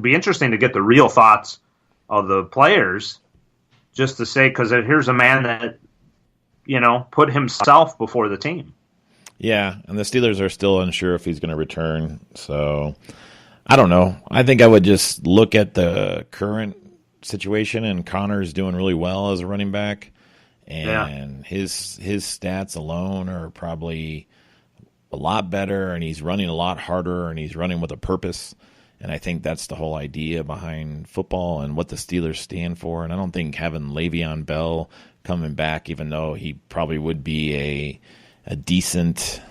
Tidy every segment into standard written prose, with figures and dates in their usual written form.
would be interesting to get the real thoughts of the players, just to say, because here's a man that, put himself before the team. Yeah, and the Steelers are still unsure if he's going to return. So I don't know. I think I would just look at the current situation, and Connor's doing really well as a running back. And his stats alone are probably a lot better, and he's running a lot harder, and he's running with a purpose. And I think that's the whole idea behind football and what the Steelers stand for. And I don't think having Le'Veon Bell coming back, even though he probably would be a decent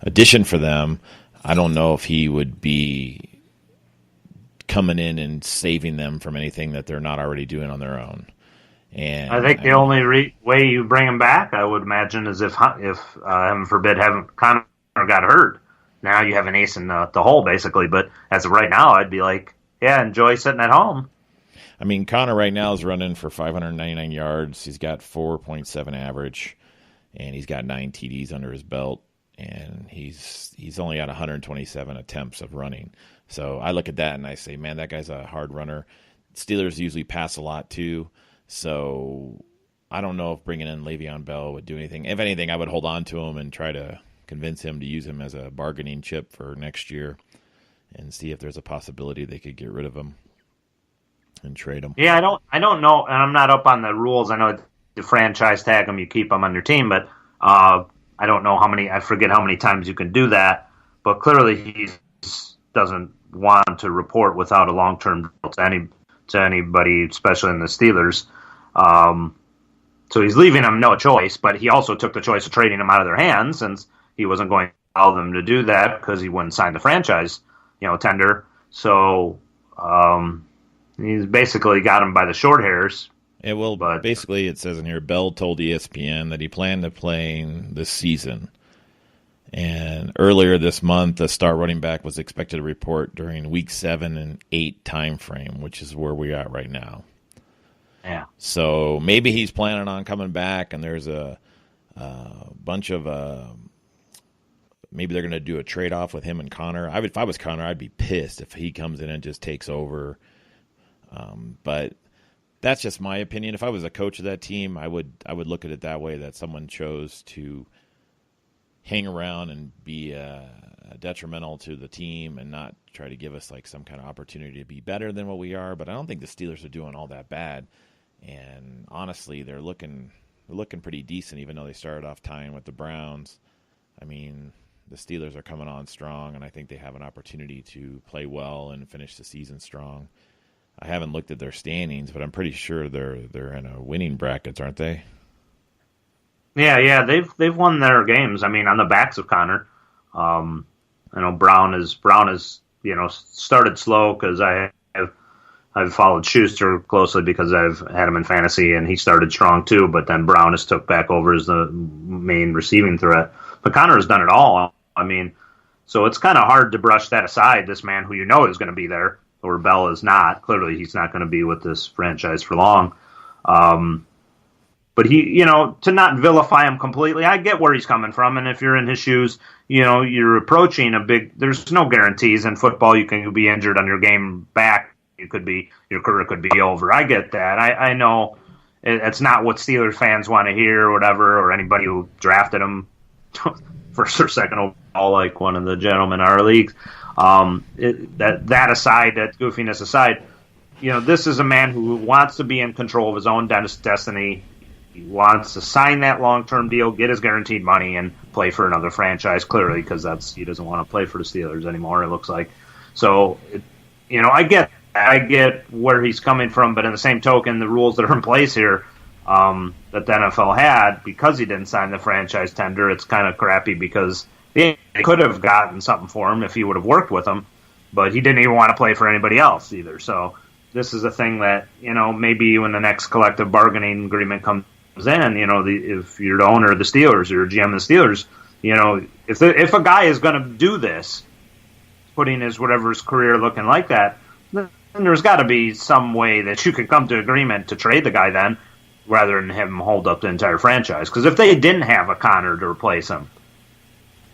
addition for them, I don't know if he would be coming in and saving them from anything that they're not already doing on their own. And I think the only way you bring him back, I would imagine, is if heaven forbid, Connor got hurt. Now you have an ace in the hole, basically. But as of right now, I'd be like, yeah, enjoy sitting at home. I mean, Connor right now is running for 599 yards. He's got 4.7 average, and he's got 9 TDs under his belt, and he's only at 127 attempts of running. So I look at that and I say, man, that guy's a hard runner. Steelers usually pass a lot too, so I don't know if bringing in Le'Veon Bell would do anything. If anything, I would hold on to him and try to convince him to use him as a bargaining chip for next year and see if there's a possibility they could get rid of him and trade him. Yeah, I don't know, and I'm not up on the rules. I know the franchise tag him, you keep him on your team, but I don't know I forget how many times you can do that, but clearly he doesn't want to report without a long-term deal to anybody, especially in the Steelers. So he's leaving them no choice, but he also took the choice of trading him out of their hands, since he wasn't going to allow them to do that because he wouldn't sign the franchise, tender. So he's basically got him by the short hairs. Basically it says in here, Bell told ESPN that he planned to play this season. And earlier this month, the star running back was expected to report during week 7 and 8 time frame, which is where we're at right now. Yeah. So maybe he's planning on coming back, and there's a bunch of maybe they're going to do a trade-off with him and Connor. If I was Connor, I'd be pissed if he comes in and just takes over. But that's just my opinion. If I was a coach of that team, I would look at it that way, that someone chose to hang around and be detrimental to the team and not try to give us like some kind of opportunity to be better than what we are. But I don't think the Steelers are doing all that bad. And honestly, they're looking pretty decent, even though they started off tying with the Browns. I mean, the Steelers are coming on strong, and I think they have an opportunity to play well and finish the season strong. I haven't looked at their standings, but I'm pretty sure they're in a winning brackets, aren't they? Yeah, they've won their games. I mean, on the backs of Connor. I know Brown is started slow because I've followed Schuster closely because I've had him in fantasy, and he started strong too. But then Brown has took back over as the main receiving threat. But Connor has done it all. I mean, so it's kind of hard to brush that aside. This man who is going to be there, or Bell is not. Clearly, he's not going to be with this franchise for long. But he, to not vilify him completely, I get where he's coming from. And if you're in his shoes, you're approaching there's no guarantees in football. You can be injured on your game back. Your career could be over. I get that. I know it's not what Steelers fans want to hear or whatever, or anybody who drafted him first or second overall, like one of the gentlemen in our leagues. That aside, that goofiness aside, this is a man who wants to be in control of his own destiny. He wants to sign that long-term deal, get his guaranteed money, and play for another franchise, clearly, because he doesn't want to play for the Steelers anymore, it looks like. So, I get where he's coming from, but in the same token, the rules that are in place here that the NFL had, because he didn't sign the franchise tender, it's kind of crappy because they could have gotten something for him if he would have worked with them, but he didn't even want to play for anybody else either. So this is a thing that, maybe when the next collective bargaining agreement comes in, if you're the owner of the Steelers or GM of the Steelers, if a guy is going to do this, putting his career looking like that, then there's got to be some way that you can come to agreement to trade the guy then, rather than have him hold up the entire franchise. Because if they didn't have a Connor to replace him,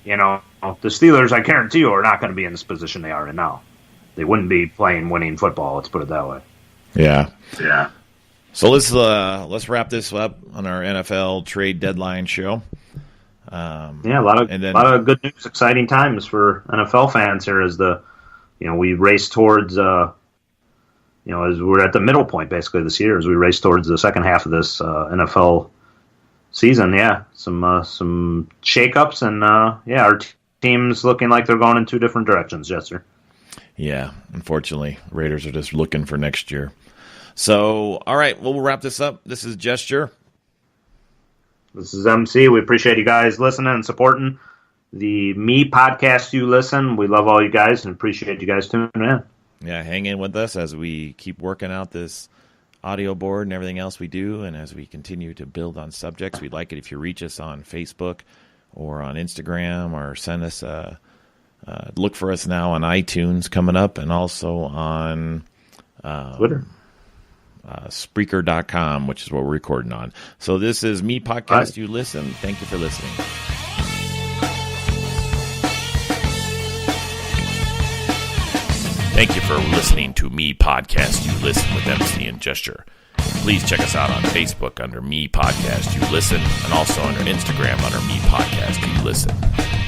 the Steelers, I guarantee you, are not going to be in this position they are in now. they wouldn't be playing winning football. Let's put it that way. Yeah. Yeah. So let's wrap this up on our NFL trade deadline show. A lot of good news, exciting times for NFL fans here as we race towards as we're at the middle point basically this year as we race towards the second half of this NFL season. Yeah, some shakeups and our team's looking like they're going in two different directions, Jester. Yeah, unfortunately, Raiders are just looking for next year. So, all right, we'll wrap this up. This is Jester. This is MC. We appreciate you guys listening and supporting the Me podcast. You listen. We love all you guys and appreciate you guys tuning in. Yeah, hang in with us as we keep working out this audio board and everything else we do, and as we continue to build on subjects. We'd like it if you reach us on Facebook or on Instagram, or send us look for us now on iTunes coming up, and also on Twitter. Spreaker.com, which is what we're recording on. So this is Me Podcast. Right. You listen. Thank you for listening. Thank you for listening to Me Podcast. You listen with MC and Jester. Please check us out on Facebook under Me Podcast. You listen, and also under Instagram under Me Podcast. You listen.